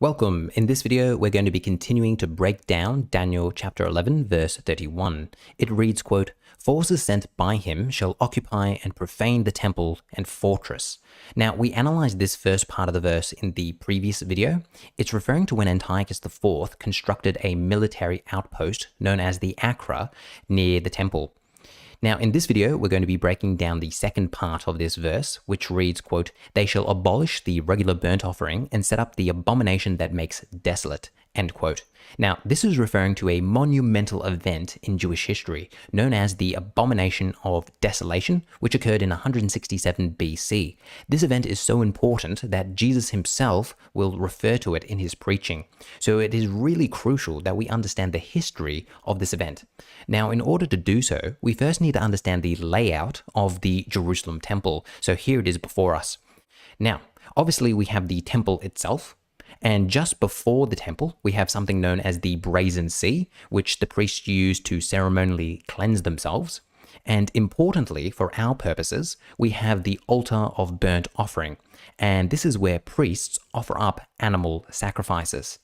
Welcome. In this video, we're going to be continuing to break down Daniel chapter 11, verse 31. It reads, quote, "Forces sent by him shall occupy and profane the temple and fortress." Now, we analyzed this first part of the verse in the previous video. It's referring to when Antiochus IV constructed a military outpost known as the Acra near the temple. Now, in this video, we're going to be breaking down the second part of this verse, which reads, quote, "They shall abolish the regular burnt offering and set up the abomination that makes desolate," end quote. Now, this is referring to a monumental event in Jewish history known as the Abomination of Desolation, which occurred in 167 BC. This event is so important that Jesus himself will refer to it in his preaching. So it is really crucial that we understand the history of this event. Now, in order to do so, we first need to understand the layout of the Jerusalem temple. So here it is before us. Now, obviously we have the temple itself. And just before the temple, we have something known as the brazen sea, which the priests use to ceremonially cleanse themselves. And importantly, for our purposes, we have the altar of burnt offering. And this is where priests offer up animal sacrifices.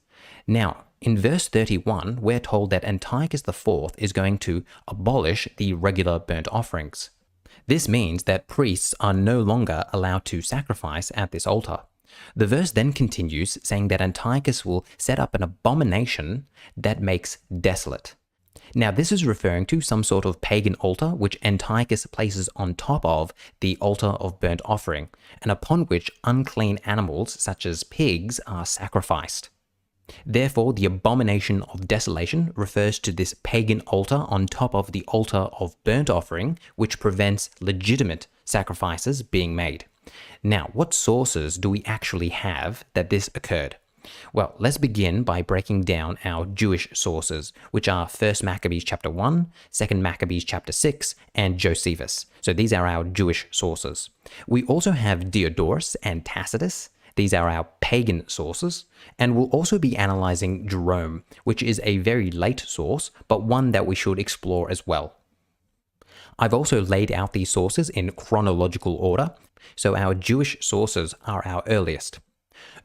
Now, in verse 31, we're told that Antiochus IV is going to abolish the regular burnt offerings. This means that priests are no longer allowed to sacrifice at this altar. The verse then continues saying that Antiochus will set up an abomination that makes desolate. Now, this is referring to some sort of pagan altar which Antiochus places on top of the altar of burnt offering, and upon which unclean animals such as pigs are sacrificed. Therefore, the abomination of desolation refers to this pagan altar on top of the altar of burnt offering, which prevents legitimate sacrifices being made. Now, what sources do we actually have that this occurred? Well, let's begin by breaking down our Jewish sources, which are 1 Maccabees chapter 1, 2 Maccabees chapter 6, and Josephus. So these are our Jewish sources. We also have Diodorus and Tacitus. These are our pagan sources, and we'll also be analyzing Jerome, which is a very late source, but one that we should explore as well. I've also laid out these sources in chronological order, so our Jewish sources are our earliest.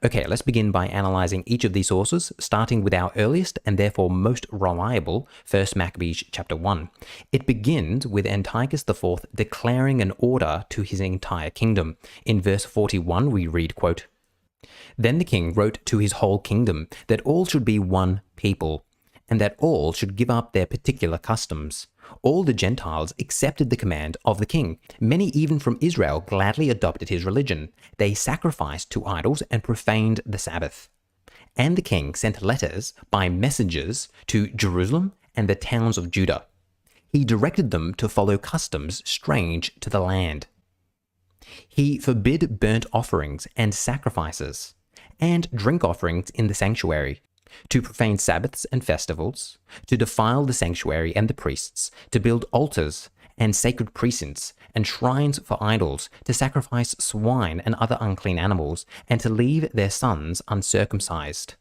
Okay, let's begin by analyzing each of these sources, starting with our earliest and therefore most reliable 1 Maccabees chapter 1. It begins with Antiochus IV declaring an order to his entire kingdom. In verse 41 we read, quote, "Then the king wrote to his whole kingdom that all should be one people, and that all should give up their particular customs. All the Gentiles accepted the command of the king. Many even from Israel gladly adopted his religion. They sacrificed to idols and profaned the Sabbath. And the king sent letters by messengers to Jerusalem and the towns of Judah. He directed them to follow customs strange to the land. He forbid burnt offerings and sacrifices, and drink offerings in the sanctuary, to profane Sabbaths and festivals, to defile the sanctuary and the priests, to build altars and sacred precincts and shrines for idols, to sacrifice swine and other unclean animals, and to leave their sons uncircumcised.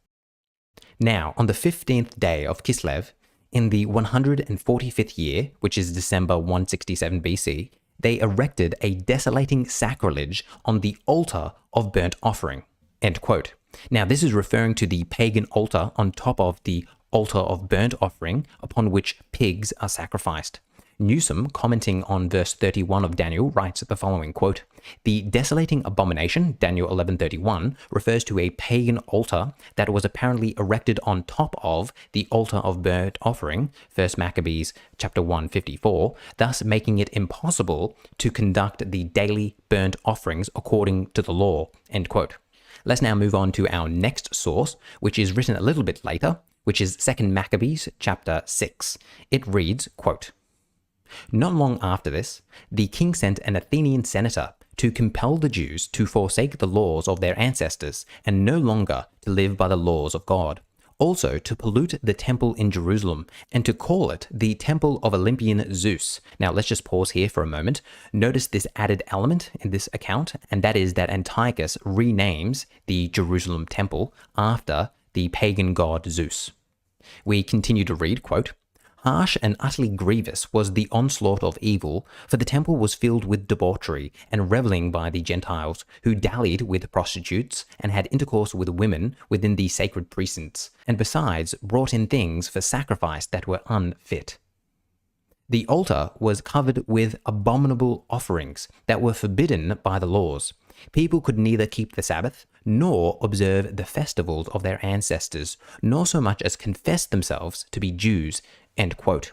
Now, on the 15th day of Kislev, in the 145th year, which is December 167 BC, they erected a desolating sacrilege on the altar of burnt offering," end quote. Now, this is referring to the pagan altar on top of the altar of burnt offering upon which pigs are sacrificed. Newsom, commenting on verse 31 of Daniel, writes the following, quote, "The desolating abomination, Daniel 11:31, refers to a pagan altar that was apparently erected on top of the altar of burnt offering, 1 Maccabees chapter 1:54, thus making it impossible to conduct the daily burnt offerings according to the law," end quote. Let's now move on to our next source, which is written a little bit later, which is 2 Maccabees chapter 6. It reads, quote, "Not long after this, the king sent an Athenian senator to compel the Jews to forsake the laws of their ancestors and no longer to live by the laws of God. Also to pollute the temple in Jerusalem and to call it the temple of Olympian Zeus." Now let's just pause here for a moment. Notice this added element in this account, and that is that Antiochus renames the Jerusalem temple after the pagan god Zeus. We continue to read, quote, Harsh and utterly grievous was the onslaught of evil, for the temple was filled with debauchery and reveling by the Gentiles, who dallied with prostitutes and had intercourse with women within the sacred precincts, and besides brought in things for sacrifice that were unfit. The altar was covered with abominable offerings that were forbidden by the laws. People could neither keep the Sabbath, nor observe the festivals of their ancestors, nor so much as confess themselves to be Jews." End quote.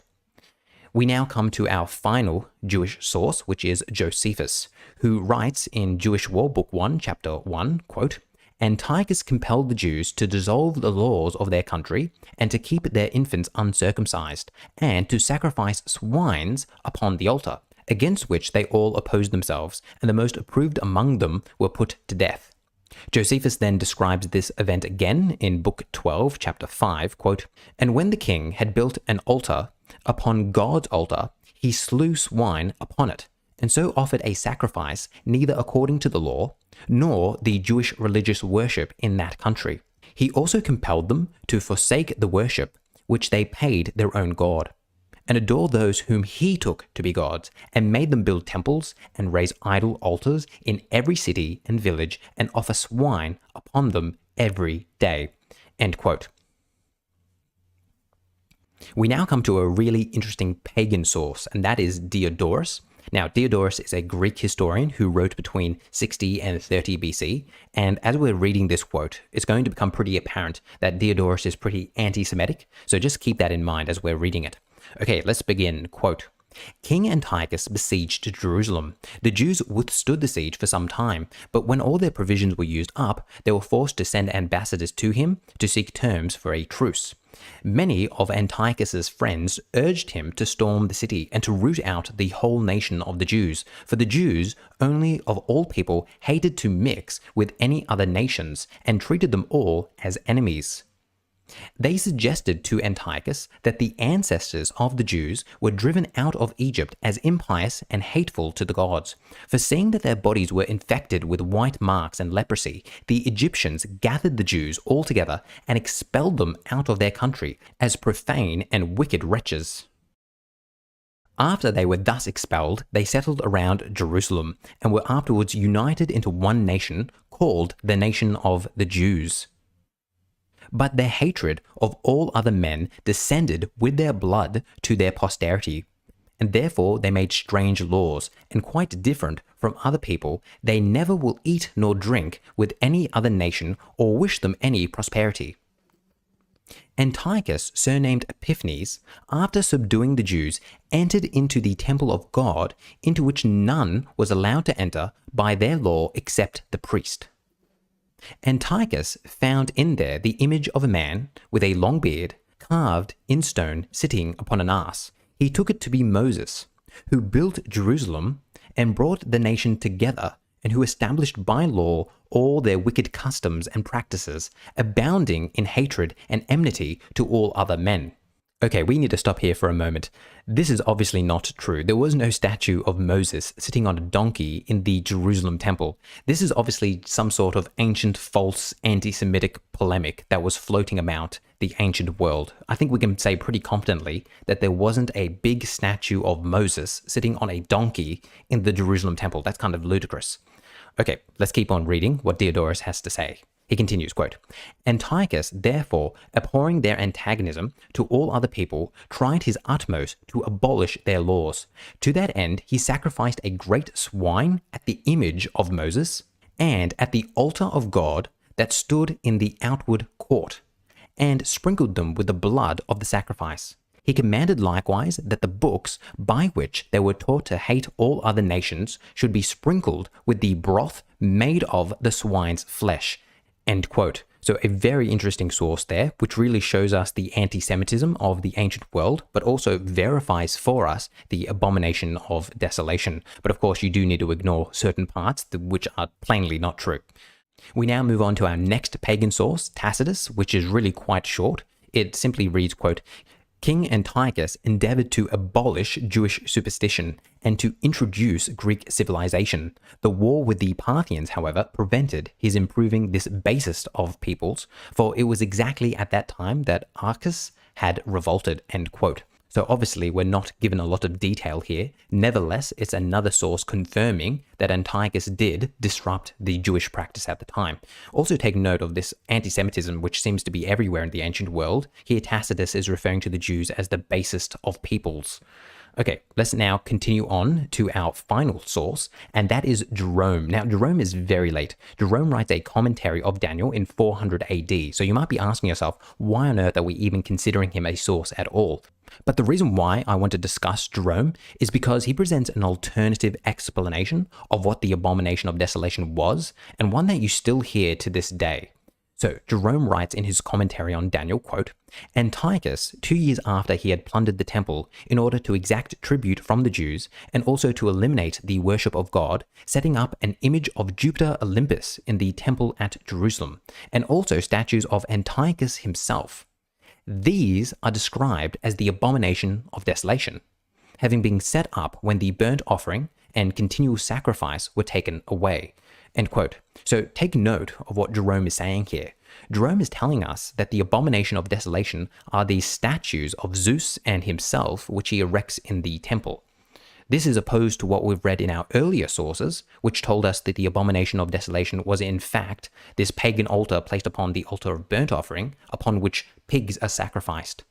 We now come to our final Jewish source, which is Josephus, who writes in Jewish War, Book 1, Chapter 1, quote, "Antiochus compelled the Jews to dissolve the laws of their country and to keep their infants uncircumcised, and to sacrifice swines upon the altar, against which they all opposed themselves, and the most approved among them were put to death." Josephus then describes this event again in Book 12, Chapter 5, quote, "And when the king had built an altar upon God's altar, he slew swine upon it, and so offered a sacrifice neither according to the law, nor the Jewish religious worship in that country. He also compelled them to forsake the worship which they paid their own God, and adore those whom he took to be gods, and made them build temples and raise idol altars in every city and village, and offer swine upon them every day." End quote. We now come to a really interesting pagan source, and that is Diodorus. Now, Diodorus is a Greek historian who wrote between 60 and 30 BC, and as we're reading this quote, it's going to become pretty apparent that Diodorus is pretty anti-Semitic, so just keep that in mind as we're reading it. Okay, let's begin. Quote, "King Antiochus besieged Jerusalem. The Jews withstood the siege for some time, but when all their provisions were used up, they were forced to send ambassadors to him to seek terms for a truce. Many of Antiochus's friends urged him to storm the city and to root out the whole nation of the Jews, for the Jews only of all people hated to mix with any other nations and treated them all as enemies. They suggested to Antiochus that the ancestors of the Jews were driven out of Egypt as impious and hateful to the gods. For seeing that their bodies were infected with white marks and leprosy, the Egyptians gathered the Jews all together and expelled them out of their country as profane and wicked wretches. After they were thus expelled, they settled around Jerusalem and were afterwards united into one nation called the nation of the Jews. But their hatred of all other men descended with their blood to their posterity, and therefore they made strange laws, and quite different from other people. They never will eat nor drink with any other nation or wish them any prosperity. Antiochus, surnamed Epiphanes, after subduing the Jews, entered into the temple of God, into which none was allowed to enter by their law except the priest. Antiochus found in there the image of a man with a long beard, carved in stone, sitting upon an ass. He took it to be Moses, who built Jerusalem and brought the nation together, and who established by law all their wicked customs and practices, abounding in hatred and enmity to all other men. Okay, we need to stop here for a moment. This is obviously not true. There was no statue of Moses sitting on a donkey in the Jerusalem temple. This is obviously some sort of ancient, false, anti-Semitic polemic that was floating about the ancient world. I think we can say pretty confidently that there wasn't a big statue of Moses sitting on a donkey in the Jerusalem temple. That's kind of ludicrous. Okay, let's keep on reading what Diodorus has to say. He continues, quote, "Antiochus, therefore, abhorring their antagonism to all other people, tried his utmost to abolish their laws. To that end, he sacrificed a great swine at the image of Moses and at the altar of God that stood in the outward court, and sprinkled them with the blood of the sacrifice. He commanded likewise that the books by which they were taught to hate all other nations should be sprinkled with the broth made of the swine's flesh." End quote. So a very interesting source there, which really shows us the anti-Semitism of the ancient world, but also verifies for us the abomination of desolation. But of course, you do need to ignore certain parts which are plainly not true. We now move on to our next pagan source, Tacitus, which is really quite short. It simply reads, quote, "King Antiochus endeavored to abolish Jewish superstition and to introduce Greek civilization. The war with the Parthians, however, prevented his improving this basest of peoples, for it was exactly at that time that Archas had revolted." End quote. So obviously we're not given a lot of detail here. Nevertheless, it's another source confirming that Antiochus did disrupt the Jewish practice at the time. Also take note of this anti-Semitism, which seems to be everywhere in the ancient world. Here Tacitus is referring to the Jews as the basest of peoples. Okay, let's now continue on to our final source, and that is Jerome. Now, Jerome is very late. Jerome writes a commentary of Daniel in 400 AD, so you might be asking yourself, why on earth are we even considering him a source at all? But the reason why I want to discuss Jerome is because he presents an alternative explanation of what the Abomination of Desolation was, and one that you still hear to this day. So Jerome writes in his commentary on Daniel, quote, Antiochus, 2 years after he had plundered the temple in order to exact tribute from the Jews and also to eliminate the worship of God, setting up an image of Jupiter Olympus in the temple at Jerusalem, and also statues of Antiochus himself. These are described as the Abomination of Desolation, having been set up when the burnt offering and continual sacrifice were taken away. End quote. So take note of what Jerome is saying here. Jerome is telling us that the Abomination of Desolation are these statues of Zeus and himself which he erects in the temple. This is opposed to what we've read in our earlier sources, which told us that the Abomination of Desolation was in fact this pagan altar placed upon the altar of burnt offering, upon which pigs are sacrificed.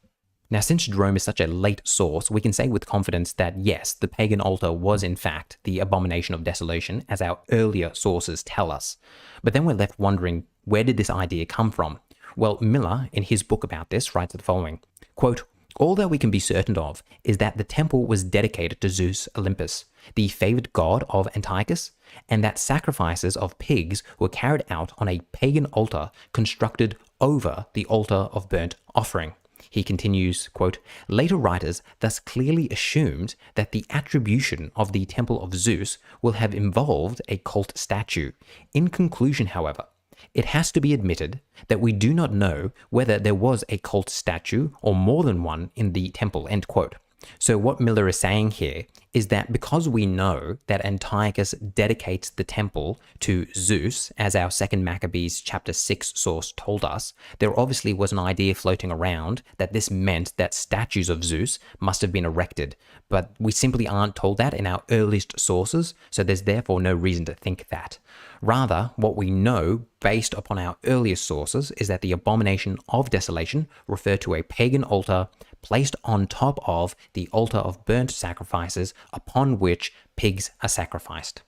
Now, since Jerome is such a late source, we can say with confidence that yes, the pagan altar was in fact the Abomination of Desolation, as our earlier sources tell us. But then we're left wondering, where did this idea come from? Well, Miller, in his book about this, writes the following, quote, all that we can be certain of is that the temple was dedicated to Zeus Olympus, the favored god of Antiochus, and that sacrifices of pigs were carried out on a pagan altar constructed over the altar of burnt offering. He continues, quote, later writers thus clearly assumed that the attribution of the temple of Zeus will have involved a cult statue. In conclusion, however, it has to be admitted that we do not know whether there was a cult statue or more than one in the temple, end quote. So what Miller is saying here is that because we know that Antiochus dedicates the temple to Zeus, as our 2 Maccabees chapter 6 source told us, there obviously was an idea floating around that this meant that statues of Zeus must have been erected, but we simply aren't told that in our earliest sources, so there's therefore no reason to think that. Rather, what we know based upon our earliest sources is that the Abomination of Desolation referred to a pagan altar placed on top of the altar of burnt sacrifices upon which pigs are sacrificed.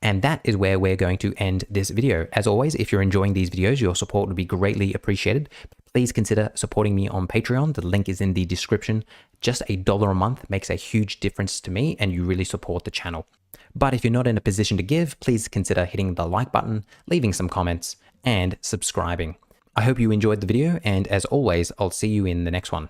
And that is where we're going to end this video. As always, if you're enjoying these videos, your support would be greatly appreciated. Please consider supporting me on Patreon. The link is in the description. Just $1 a month makes a huge difference to me, and you really support the channel. But if you're not in a position to give, please consider hitting the like button, leaving some comments, and subscribing. I hope you enjoyed the video, and as always, I'll see you in the next one.